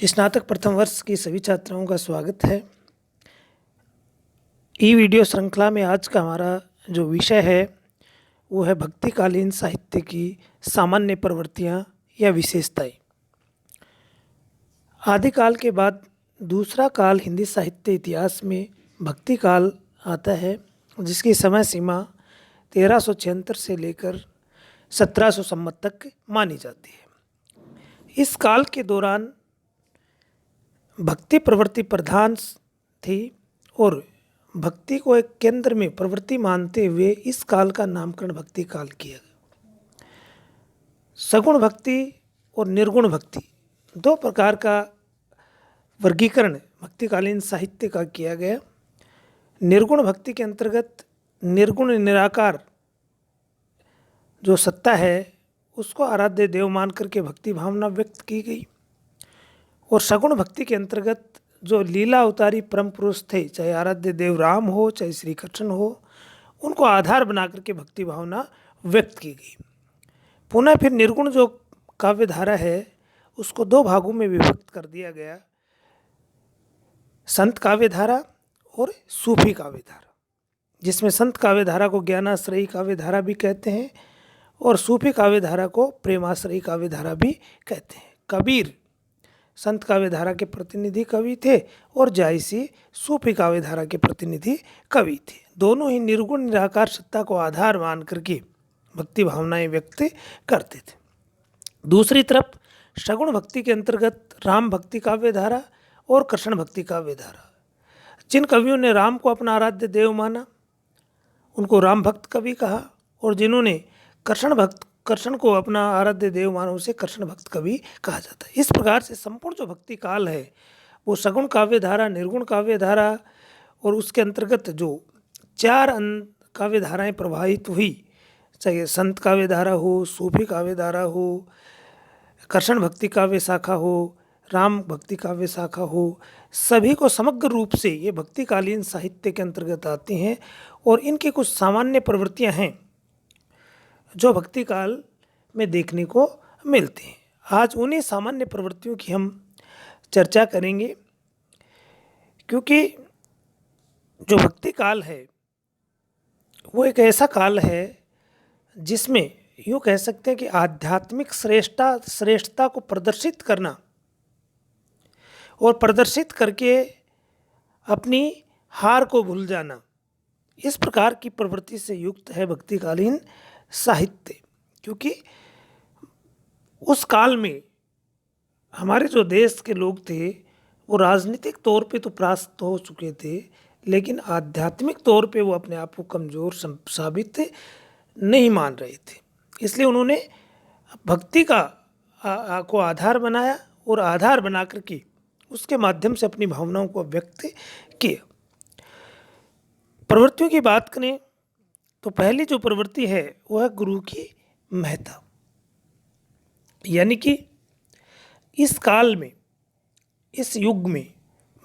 स्नातक प्रथम वर्ष की सभी छात्राओं का स्वागत है। ई वीडियो श्रृंखला में आज का हमारा जो विषय है वो है भक्तिकालीन साहित्य की सामान्य प्रवृत्तियाँ या विशेषताएं। आदिकाल के बाद दूसरा काल हिंदी साहित्य इतिहास में भक्ति काल आता है, जिसकी समय सीमा 1376 से लेकर 1700 सम्मत तक मानी जाती है। इस काल के दौरान भक्ति प्रवृत्ति प्रधान थी और भक्ति को एक केंद्र में प्रवृत्ति मानते हुए इस काल का नामकरण भक्ति काल किया गया। सगुण भक्ति और निर्गुण भक्ति दो प्रकार का वर्गीकरण भक्तिकालीन साहित्य का किया गया। निर्गुण भक्ति के अंतर्गत निर्गुण निराकार जो सत्ता है उसको आराध्य देव मान करके भक्ति भावना व्यक्त की गई, और सगुण भक्ति के अंतर्गत जो लीला अवतारी परम पुरुष थे, चाहे आराध्य देव राम हो चाहे श्री कृष्ण हो, उनको आधार बना करके भक्ति भावना व्यक्त की गई। पुनः फिर निर्गुण जो काव्य धारा है उसको दो भागों में विभक्त कर दिया गया, संत काव्य धारा और सूफी काव्य धारा, जिसमें संत काव्य धारा को ज्ञानाश्रयी काव्य धारा भी कहते हैं और सूफी काव्य धारा को प्रेमाश्रयी काव्य धारा भी कहते हैं। कबीर संत काव्य धारा के प्रतिनिधि कवि थे और जायसी सूफी काव्य धारा के प्रतिनिधि कवि थे। दोनों ही निर्गुण निराकार सत्ता को आधार मान करके भक्ति भावनाएं व्यक्त करते थे। दूसरी तरफ सगुण भक्ति के अंतर्गत राम भक्ति काव्य धारा और कृष्ण भक्ति काव्य धारा। जिन कवियों ने राम को अपना आराध्य देव माना उनको राम भक्त कवि कहा, और जिन्होंने कृष्ण को अपना आराध्य देव माना उसे कृष्ण भक्त कवि कहा जाता है। इस प्रकार से संपूर्ण जो भक्ति काल है वो सगुण काव्य धारा, निर्गुण काव्य धारा और उसके अंतर्गत जो चार काव्य धाराएं प्रभावित हुई, चाहे संत काव्य धारा हो, सूफी काव्य धारा हो, कृष्ण भक्ति काव्य शाखा हो, राम भक्ति काव्य शाखा हो, सभी को समग्र रूप से ये भक्तिकालीन साहित्य के अंतर्गत आती हैं। और इनकी कुछ सामान्य प्रवृत्तियाँ हैं जो भक्ति काल में देखने को मिलती हैं। आज उन्हीं सामान्य प्रवृत्तियों की हम चर्चा करेंगे, क्योंकि जो भक्ति काल है वो एक ऐसा काल है जिसमें यूँ कह सकते हैं कि आध्यात्मिक श्रेष्ठता को प्रदर्शित करना और प्रदर्शित करके अपनी हार को भूल जाना, इस प्रकार की प्रवृत्ति से युक्त है भक्तिकालीन साहित्य। क्योंकि उस काल में हमारे जो देश के लोग थे वो राजनीतिक तौर पे तो परास्त हो चुके थे, लेकिन आध्यात्मिक तौर पे वो अपने आप को कमज़ोर साबित नहीं मान रहे थे। इसलिए उन्होंने भक्ति को आधार बनाया और आधार बना करके उसके माध्यम से अपनी भावनाओं को व्यक्त किया। प्रवृत्तियों की बात करें तो पहली जो प्रवृत्ति है वो है गुरु की महत्ता। यानी कि इस काल में, इस युग में,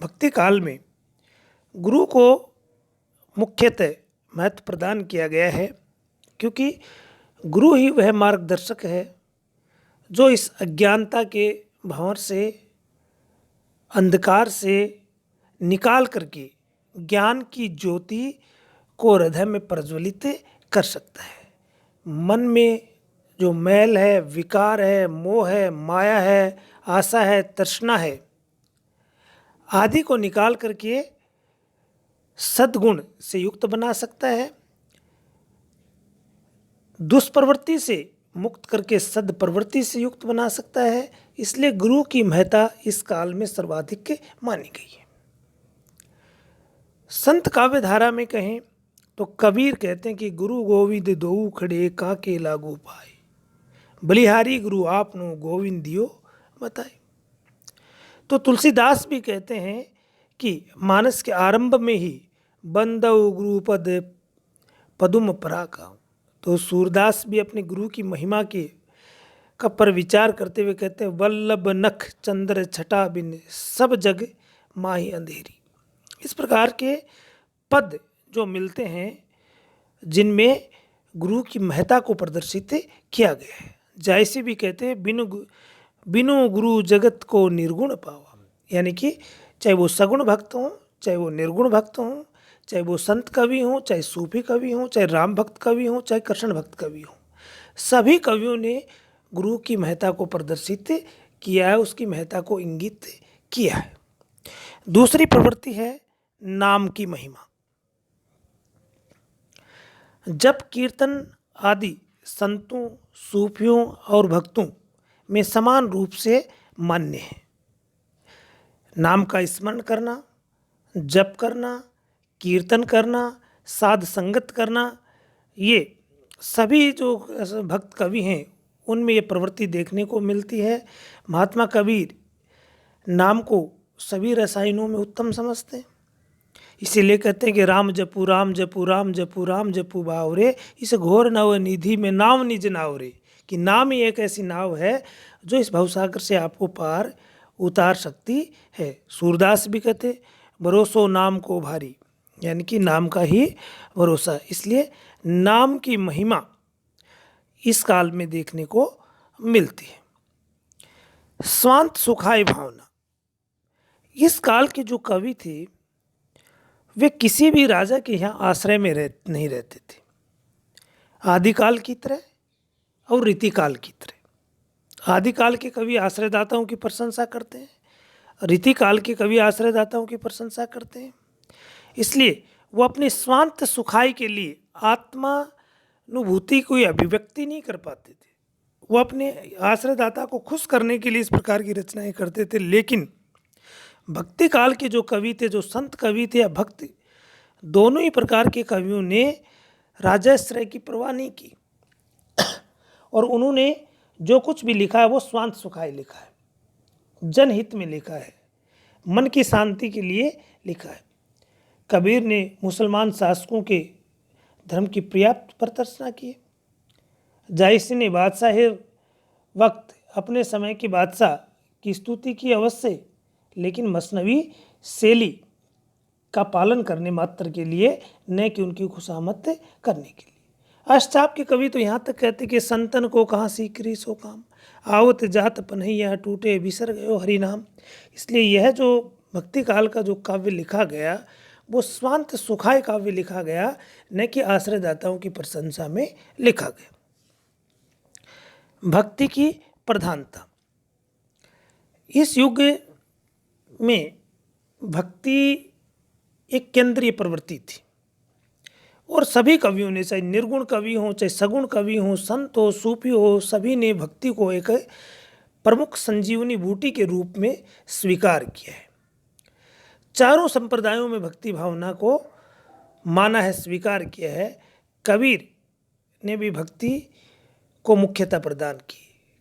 भक्ति काल में गुरु को मुख्यतः महत्व प्रदान किया गया है, क्योंकि गुरु ही वह मार्गदर्शक है जो इस अज्ञानता के भंवर से, अंधकार से निकाल करके ज्ञान की ज्योति को हृदय में प्रज्वलित कर सकता है। मन में जो मैल है, विकार है, मोह है, माया है, आशा है, तृष्णा है आदि को निकाल करके सद्गुण से युक्त बना सकता है, दुष्प्रवृत्ति से मुक्त करके सद्प्रवृत्ति से युक्त बना सकता है। इसलिए गुरु की महत्ता इस काल में सर्वाधिक मानी गई है। संत काव्य धारा में कहें तो कबीर कहते हैं कि गुरु गोविंद दोऊ खड़े काके लागू पाए, बलिहारी गुरु आपनो गोविंद दियो बताए। तो तुलसीदास भी कहते हैं कि मानस के आरंभ में ही बंदऊ गुरु पद पदुम पराका। तो सूरदास भी अपने गुरु की महिमा के पर विचार करते हुए कहते हैं वल्लभ नख चंद्र छटा बिन सब जग माही अंधेरी। इस प्रकार के पद जो मिलते हैं जिनमें गुरु की महत्ता को प्रदर्शित किया गया है। जायसी भी कहते हैं बिनु गुरु जगत को निर्गुण पावा। यानी कि चाहे वो सगुण भक्त हों, चाहे वो निर्गुण भक्त हों, चाहे वो संत कवि हों, चाहे सूफी कवि हों, चाहे राम भक्त कवि हों, चाहे कृष्ण भक्त कवि हों, सभी कवियों ने गुरु की महत्ता को प्रदर्शित किया है, उसकी महत्ता को इंगित किया है। दूसरी प्रवृत्ति है नाम की महिमा। जब कीर्तन आदि संतों, सूफियों और भक्तों में समान रूप से मान्य है, नाम का स्मरण करना, जप करना, कीर्तन करना, साध संगत करना, ये सभी जो भक्त कवि हैं उनमें ये प्रवृत्ति देखने को मिलती है। महात्मा कबीर नाम को सभी रसायनों में उत्तम समझते हैं, इसीलिए कहते हैं कि राम जपू राम जपू राम जपू राम जपू बावरे, इस घोर नव निधि में नाम निज नावरे। कि नाम ही एक ऐसी नाव है जो इस भवसागर से आपको पार उतार सकती है। सूरदास भी कहते भरोसो नाम को भारी, यानी कि नाम का ही भरोसा। इसलिए नाम की महिमा इस काल में देखने को मिलती है। स्वांत सुखाय भावना। इस काल के जो कवि थे वे किसी भी राजा के यहाँ आश्रय में नहीं रहते थे, आदिकाल की तरह और रीतिकाल की तरह। आदिकाल के कवि आश्रयदाताओं की प्रशंसा करते हैं, रीतिकाल के कवि आश्रयदाताओं की प्रशंसा करते हैं। इसलिए वो अपने स्वांत सुखाई के लिए आत्मानुभूति कोई अभिव्यक्ति नहीं कर पाते थे। वो अपने आश्रयदाता को खुश करने के लिए इस प्रकार की रचनाएं करते थे। लेकिन भक्ति काल के जो कवि थे, जो संत कवि थे या भक्त, दोनों ही प्रकार के कवियों ने राजाश्रय की परवाह नहीं की और उन्होंने जो कुछ भी लिखा है वो स्वांत सुखाय लिखा है, जनहित में लिखा है, मन की शांति के लिए लिखा है। कबीर ने मुसलमान शासकों के धर्म की पर्याप्त प्रदर्शना की। जायसी ने बादशाह वक्त अपने समय के बादशाह की स्तुति की अवश्य, लेकिन मसनवी शैली का पालन करने मात्र के लिए, न कि उनकी खुशामद करने के लिए। अष्टाप के कवि तो यहाँ तक कहते कि संतन को कहाँ सीकरी सो काम, आवत जात पन्हैया टूटे बिसर गयो हरि नाम। इसलिए यह जो भक्ति काल का जो काव्य लिखा गया वो स्वांत सुखाय काव्य लिखा गया, न कि आश्रयदाताओं की प्रशंसा में लिखा गया। भक्ति की प्रधानता। इस युग में भक्ति एक केंद्रीय प्रवृत्ति थी और सभी कवियों ने, चाहे निर्गुण कवि हों, चाहे सगुण कवि हों, संत हो, सूफी हो, सभी ने भक्ति को एक प्रमुख संजीवनी बूटी के रूप में स्वीकार किया है। चारों संप्रदायों में भक्ति भावना को माना है, स्वीकार किया है। कबीर ने भी भक्ति को मुख्यता प्रदान की।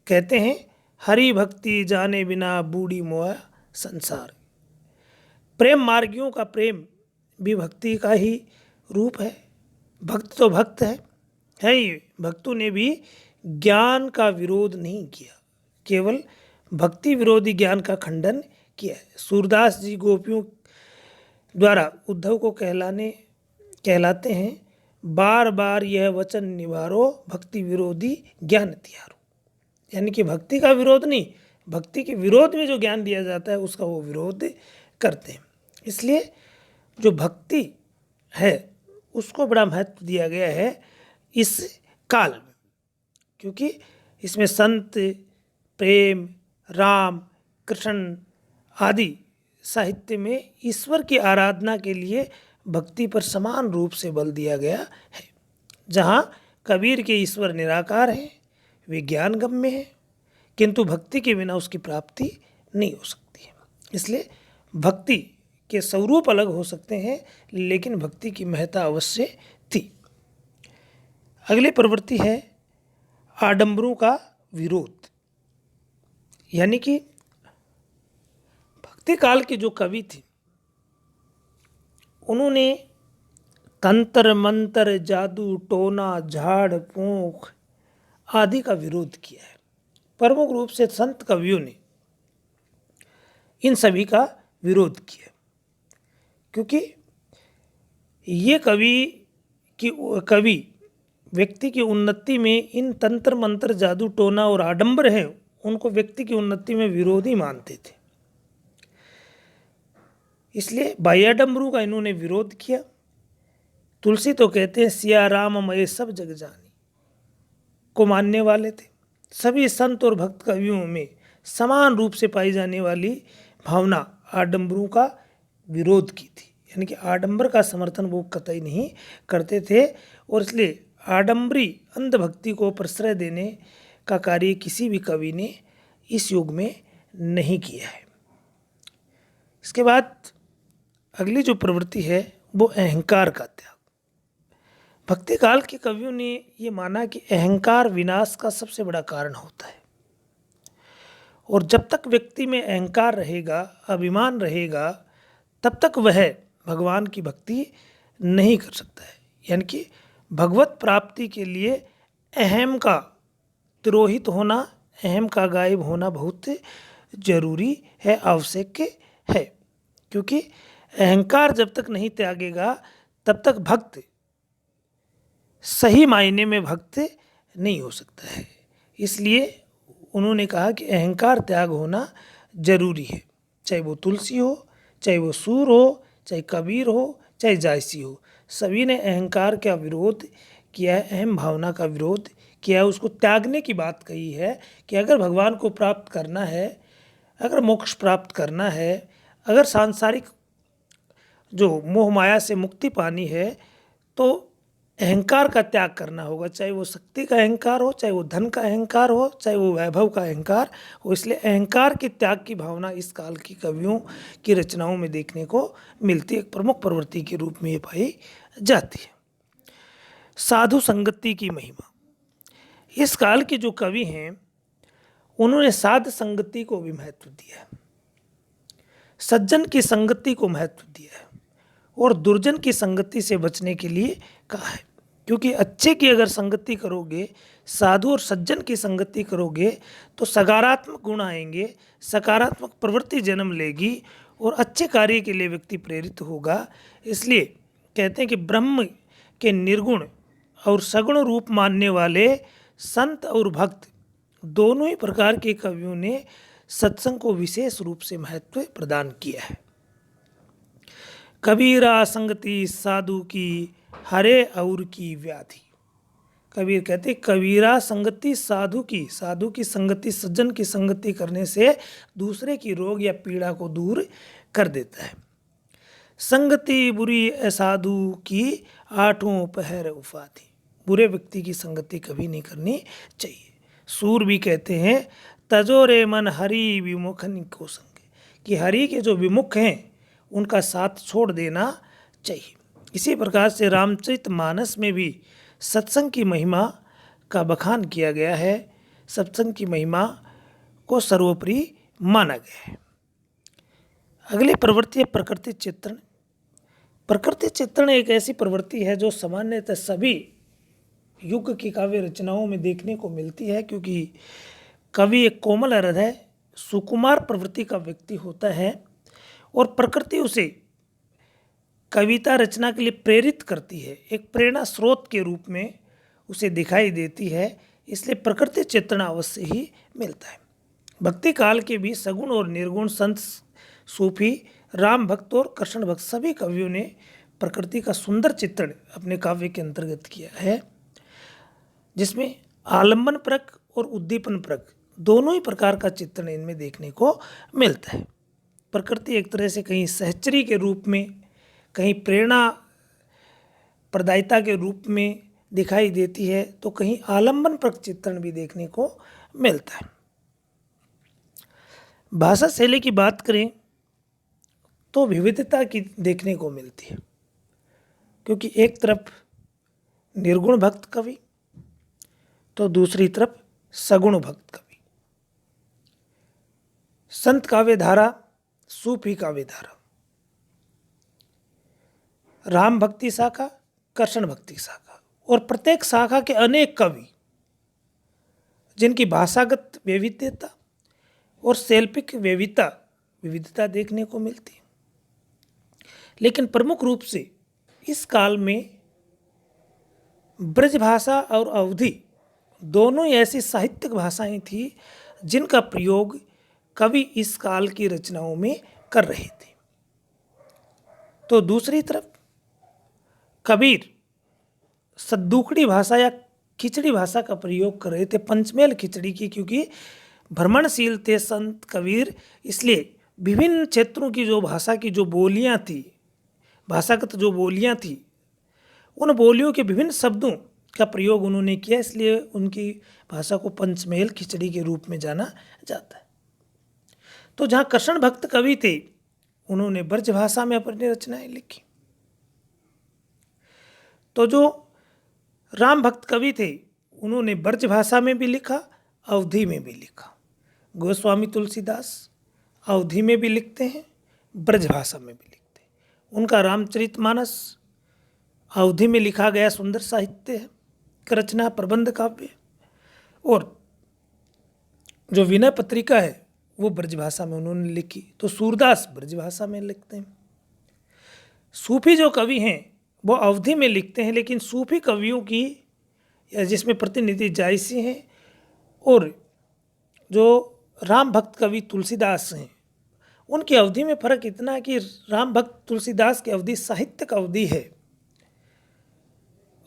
कहते हैं हरि भक्ति जाने बिना बूढ़ी मोआ संसार। प्रेम मार्गियों का प्रेम भी भक्ति का ही रूप है। भक्त तो भक्त है ही। भक्तों ने भी ज्ञान का विरोध नहीं किया, केवल भक्ति विरोधी ज्ञान का खंडन किया है। सूरदास जी गोपियों द्वारा उद्धव को कहलाते हैं, बार बार यह वचन निवारो भक्ति विरोधी ज्ञान त्यारो। यानी कि भक्ति का विरोध नहीं, भक्ति के विरोध में जो ज्ञान दिया जाता है उसका वो विरोध करते हैं। इसलिए जो भक्ति है उसको बड़ा महत्व दिया गया है इस काल में, क्योंकि इसमें संत, प्रेम, राम, कृष्ण आदि साहित्य में ईश्वर की आराधना के लिए भक्ति पर समान रूप से बल दिया गया है। जहाँ कबीर के ईश्वर निराकार हैं, वे ज्ञान गम्य हैं, किंतु भक्ति के बिना उसकी प्राप्ति नहीं हो सकती है। इसलिए भक्ति के स्वरूप अलग हो सकते हैं, लेकिन भक्ति की महत्ता अवश्य थी। अगली प्रवृत्ति है आडंबरों का विरोध। यानी कि भक्ति काल के जो कवि थे उन्होंने तंत्र मंत्र, जादू टोना, झाड़ फूंक आदि का विरोध किया है। प्रमुख रूप से संत कवियों ने इन सभी का विरोध किया, क्योंकि ये कवि व्यक्ति की उन्नति में इन तंत्र मंत्र, जादू टोना और आडंबर हैं उनको व्यक्ति की उन्नति में विरोधी मानते थे। इसलिए बाह्याडंबरू का इन्होंने विरोध किया। तुलसी तो कहते हैं सिया राम मय सब जग जानी को मानने वाले थे। सभी संत और भक्त कवियों में समान रूप से पाई जाने वाली भावना आडंबरों का विरोध की थी, यानी कि आडंबर का समर्थन वो कतई नहीं करते थे। और इसलिए आडंबरी अंधभक्ति को प्रश्रय देने का कार्य किसी भी कवि ने इस युग में नहीं किया है। इसके बाद अगली जो प्रवृत्ति है वो अहंकार का त्याग। भक्ति काल के कवियों ने ये माना कि अहंकार विनाश का सबसे बड़ा कारण होता है, और जब तक व्यक्ति में अहंकार रहेगा, अभिमान रहेगा, तब तक वह भगवान की भक्ति नहीं कर सकता है। यानी कि भगवत प्राप्ति के लिए अहम का तिरोहित होना, अहम का गायब होना बहुत जरूरी है, आवश्यक है। क्योंकि अहंकार जब तक नहीं त्यागेगा तब तक भक्त सही मायने में भक्त नहीं हो सकता है। इसलिए उन्होंने कहा कि अहंकार त्याग होना जरूरी है। चाहे वो तुलसी हो, चाहे वो सूर हो, चाहे कबीर हो, चाहे जायसी हो, सभी ने अहंकार का विरोध किया है, अहम भावना का विरोध किया है, उसको त्यागने की बात कही है कि अगर भगवान को प्राप्त करना है, अगर मोक्ष प्राप्त करना है, अगर सांसारिक जो मोह माया से मुक्ति पानी है, तो अहंकार का त्याग करना होगा। चाहे वो शक्ति का अहंकार हो, चाहे वो धन का अहंकार हो, चाहे वो वैभव का अहंकार हो। इसलिए अहंकार के त्याग की भावना इस काल की कवियों की रचनाओं में देखने को मिलती है, एक प्रमुख प्रवृत्ति के रूप में ये पाई जाती है। साधु संगति की महिमा। इस काल के जो कवि हैं उन्होंने साध संगति को भी महत्व दिया है, सज्जन की संगति को महत्व दिया है, और दुर्जन की संगति से बचने के लिए कहा है। क्योंकि अच्छे की अगर संगति करोगे, साधु और सज्जन की संगति करोगे, तो सकारात्मक गुण आएंगे, सकारात्मक प्रवृत्ति जन्म लेगी और अच्छे कार्य के लिए व्यक्ति प्रेरित होगा। इसलिए कहते हैं कि ब्रह्म के निर्गुण और सगुण रूप मानने वाले संत और भक्त दोनों ही प्रकार के कवियों ने सत्संग को विशेष रूप से महत्व प्रदान किया है। कबीरा संगति साधु की हरे और की व्याधि। कबीर कहते कबीरा संगति साधु की संगति, सज्जन की संगति करने से दूसरे की रोग या पीड़ा को दूर कर देता है। संगति बुरी असाधु की आठों पहर उपाधि। बुरे व्यक्ति की संगति कभी नहीं करनी चाहिए। सूर भी कहते हैं तजोरे मन हरि विमुखन को संग, कि हरि के जो विमुख हैं उनका साथ छोड़ देना चाहिए। इसी प्रकार से रामचरितमानस में भी सत्संग की महिमा का बखान किया गया है, सत्संग की महिमा को सर्वोपरि माना गया है। अगली प्रवृत्ति है प्रकृति चित्रण। प्रकृति चित्रण एक ऐसी प्रवृत्ति है जो सामान्यतः सभी युग की काव्य रचनाओं में देखने को मिलती है, क्योंकि कवि एक कोमल हृदय, सुकुमार प्रवृत्ति का व्यक्ति होता है और प्रकृति उसे कविता रचना के लिए प्रेरित करती है, एक प्रेरणा स्रोत के रूप में उसे दिखाई देती है। इसलिए प्रकृति चित्रण अवश्य ही मिलता है। भक्ति काल के भी सगुण और निर्गुण संत, सूफी, राम भक्त और कृष्ण भक्त सभी कवियों ने प्रकृति का सुंदर चित्रण अपने काव्य के अंतर्गत किया है, जिसमें आलंबन परक और उद्दीपन परक दोनों ही प्रकार का चित्रण इनमें देखने को मिलता है। प्रकृति एक तरह से कहीं सहचरी के रूप में, कहीं प्रेरणा प्रदायिता के रूप में दिखाई देती है, तो कहीं आलंबन परक चित्रण भी देखने को मिलता है। भाषा शैली की बात करें तो विविधता की देखने को मिलती है, क्योंकि एक तरफ निर्गुण भक्त कवि तो दूसरी तरफ सगुण भक्त कवि। संत काव्य धारा, सूफी काव्य धारा, राम भक्ति शाखा, कृष्ण भक्ति शाखा, और प्रत्येक शाखा के अनेक कवि जिनकी भाषागत वैविध्यता और शैल्पिक विविधता देखने को मिलती है। लेकिन प्रमुख रूप से इस काल में ब्रज भाषा और अवधी दोनों ही ऐसी साहित्यिक भाषाएं थी जिनका प्रयोग कवि इस काल की रचनाओं में कर रहे थे। तो दूसरी तरफ कबीर सद्दुकड़ी भाषा या खिचड़ी भाषा का प्रयोग कर रहे थे, पंचमेल खिचड़ी की, क्योंकि भ्रमणशील थे संत कबीर, इसलिए विभिन्न क्षेत्रों की जो भाषा की जो बोलियां थी, भाषागत जो बोलियां थी, उन बोलियों के विभिन्न शब्दों का प्रयोग उन्होंने किया, इसलिए उनकी भाषा को पंचमेल खिचड़ी के रूप में जाना जाता है। तो जहाँ कृष्ण भक्त कवि थे, उन्होंने ब्रज भाषा में अपनी रचनाएं लिखी। तो जो राम भक्त कवि थे, उन्होंने ब्रज भाषा में भी लिखा, अवधी में भी लिखा। गोस्वामी तुलसीदास अवधी में भी लिखते हैं, ब्रज भाषा में भी लिखते हैं। उनका रामचरितमानस अवधी में लिखा गया सुंदर साहित्य है, रचना प्रबंध काव्य, और जो विनय पत्रिका है वो ब्रज भाषा में उन्होंने लिखी। तो सूरदास ब्रज भाषा में लिखते हैं। सूफी जो कवि हैं वो अवधी में लिखते हैं, लेकिन सूफी कवियों की या जिसमें प्रतिनिधि जायसी हैं, और जो राम भक्त कवि तुलसीदास हैं, उनकी अवधि में फर्क इतना है कि राम भक्त तुलसीदास की अवधि साहित्यिक अवधि है,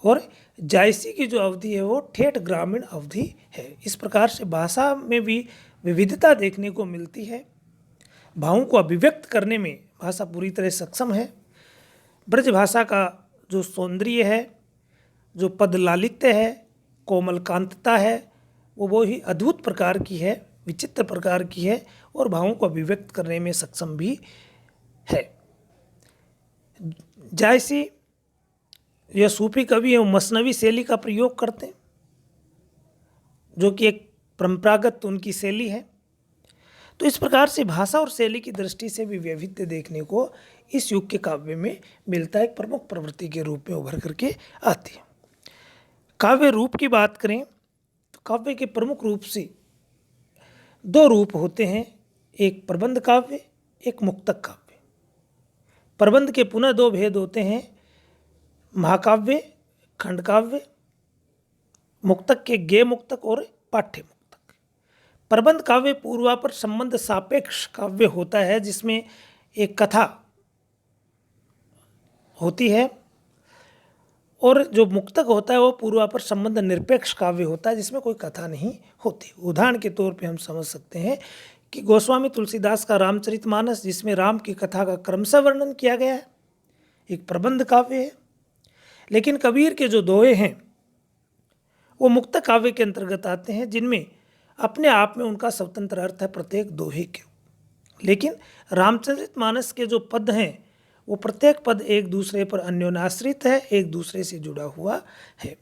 और जायसी की जो अवधि है वो ठेठ ग्रामीण अवधि है। इस प्रकार से भाषा में भी विविधता देखने को मिलती है। भावों को अभिव्यक्त करने में भाषा पूरी तरह सक्षम है। ब्रज भाषा का जो सौंदर्य है, जो पद लालित्य है, कोमल कांतता है, वो ही अद्भुत प्रकार की है, विचित्र प्रकार की है, और भावों को अभिव्यक्त करने में सक्षम भी है। जायसी यह सूफी कवि है, वो मसनवी शैली का प्रयोग करते हैं, जो कि एक परंपरागत उनकी शैली है। तो इस प्रकार से भाषा और शैली की दृष्टि से भी वैविध्य देखने को इस युग के काव्य में मिलता है, एक प्रमुख प्रवृत्ति के रूप में उभर करके आती है। काव्य रूप की बात करें तो काव्य के प्रमुख रूप से दो रूप होते हैं, एक प्रबंध काव्य, एक मुक्तक काव्य। प्रबंध के पुनः दो भेद होते हैं, महाकाव्य, खंडकाव्य, मुक्तक के गेय मुक्तक और पाठ्य मुक्तक। प्रबंध काव्य पूर्वापर संबंध सापेक्ष काव्य होता है, जिसमें एक कथा होती है, और जो मुक्तक होता है वो पूर्वापर संबंध निरपेक्ष काव्य होता है, जिसमें कोई कथा नहीं होती। उदाहरण के तौर पे हम समझ सकते हैं कि गोस्वामी तुलसीदास का रामचरितमानस, जिसमें राम की कथा का क्रमशः वर्णन किया गया है, एक प्रबंध काव्य है। लेकिन कबीर के जो दोहे हैं वो मुक्तक काव्य के अंतर्गत आते हैं, जिनमें अपने आप में उनका स्वतंत्र अर्थ है प्रत्येक दोहे के। लेकिन रामचरितमानस के जो पद हैं वो प्रत्येक पद एक दूसरे पर अन्योन्याश्रित है, एक दूसरे से जुड़ा हुआ है।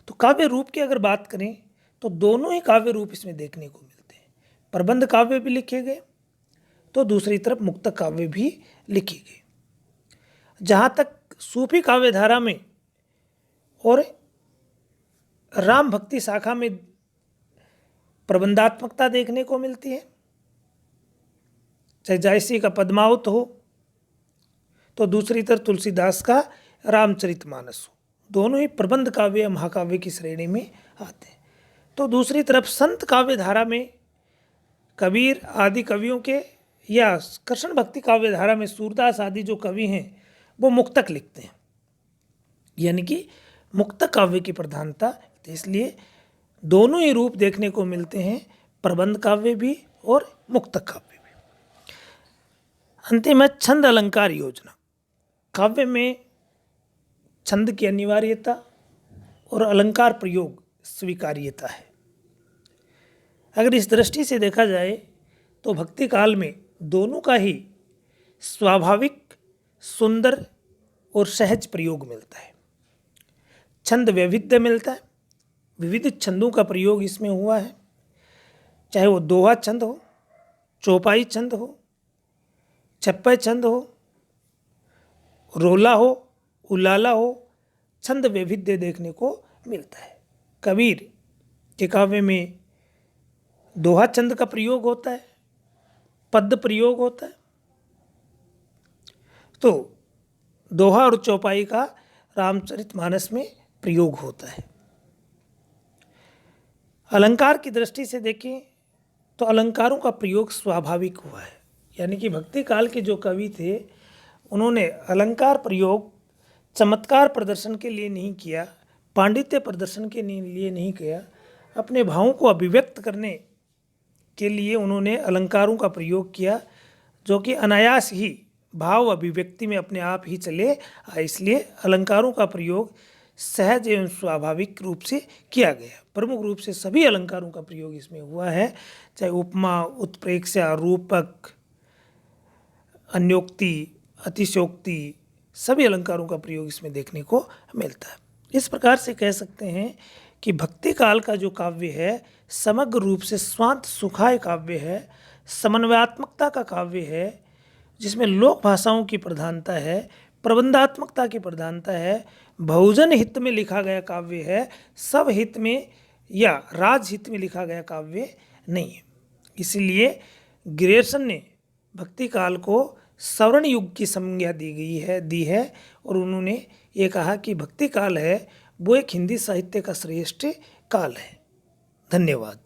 तो काव्य रूप की अगर बात करें तो दोनों ही काव्य रूप इसमें देखने को मिलते हैं। प्रबंध काव्य भी लिखे गए, तो दूसरी तरफ मुक्तक काव्य भी लिखे गए। जहाँ तक सूफी काव्य धारा में और राम भक्ति शाखा में प्रबंधात्मकता देखने को मिलती है, चाहे जायसी का पद्मावत हो तो दूसरी तरफ तुलसीदास का रामचरितमानस हो, दोनों ही प्रबंध काव्य या महाकाव्य की श्रेणी में आते हैं। तो दूसरी तरफ संत काव्य धारा में कबीर आदि कवियों के या कृष्ण भक्ति काव्य धारा में सूरदास आदि जो कवि हैं वो मुक्तक लिखते हैं, यानी कि मुक्तक काव्य की प्रधानता। इसलिए दोनों ही रूप देखने को मिलते हैं, प्रबंध काव्य भी और मुक्तक काव्य भी। अंतिम है छंद अलंकार योजना। काव्य में छंद की अनिवार्यता और अलंकार प्रयोग स्वीकार्यता है। अगर इस दृष्टि से देखा जाए तो भक्ति काल में दोनों का ही स्वाभाविक, सुंदर और सहज प्रयोग मिलता है। छंद वैविध्य मिलता है, विविध छंदों का प्रयोग इसमें हुआ है, चाहे वो दोहा छंद हो, चौपाई छंद हो, छप्पय छंद हो, रोला हो, उलाला हो, छंद वैविध्य देखने को मिलता है। कबीर के काव्य में दोहा छंद का प्रयोग होता है, पद्य प्रयोग होता है। तो दोहा और चौपाई का रामचरितमानस में प्रयोग होता है। अलंकार की दृष्टि से देखें तो अलंकारों का प्रयोग स्वाभाविक हुआ है। यानी कि भक्ति काल के जो कवि थे उन्होंने अलंकार प्रयोग चमत्कार प्रदर्शन के लिए नहीं किया, पांडित्य प्रदर्शन के लिए नहीं किया, अपने भावों को अभिव्यक्त करने के लिए उन्होंने अलंकारों का प्रयोग किया, जो कि अनायास ही भाव अभिव्यक्ति में अपने आप ही चले आए। इसलिए अलंकारों का प्रयोग सहज एवं स्वाभाविक रूप से किया गया। प्रमुख रूप से सभी अलंकारों का प्रयोग इसमें हुआ है, चाहे उपमा, उत्प्रेक्षा, रूपक, अन्योक्ति, अतिशयोक्ति, सभी अलंकारों का प्रयोग इसमें देखने को मिलता है। इस प्रकार से कह सकते हैं कि भक्ति काल का जो काव्य है समग्र रूप से स्वांत सुखाय काव्य है, समन्वयात्मकता का काव्य है, जिसमें लोक भाषाओं की प्रधानता है, प्रबंधात्मकता की प्रधानता है, बहुजन हित में लिखा गया काव्य है, सब हित में या राजहित में लिखा गया काव्य नहीं है। इसीलिए ग्रेसन ने भक्ति काल को स्वर्ण युग की संज्ञा दी है और उन्होंने ये कहा कि भक्ति काल है वो एक हिंदी साहित्य का श्रेष्ठ काल है। धन्यवाद।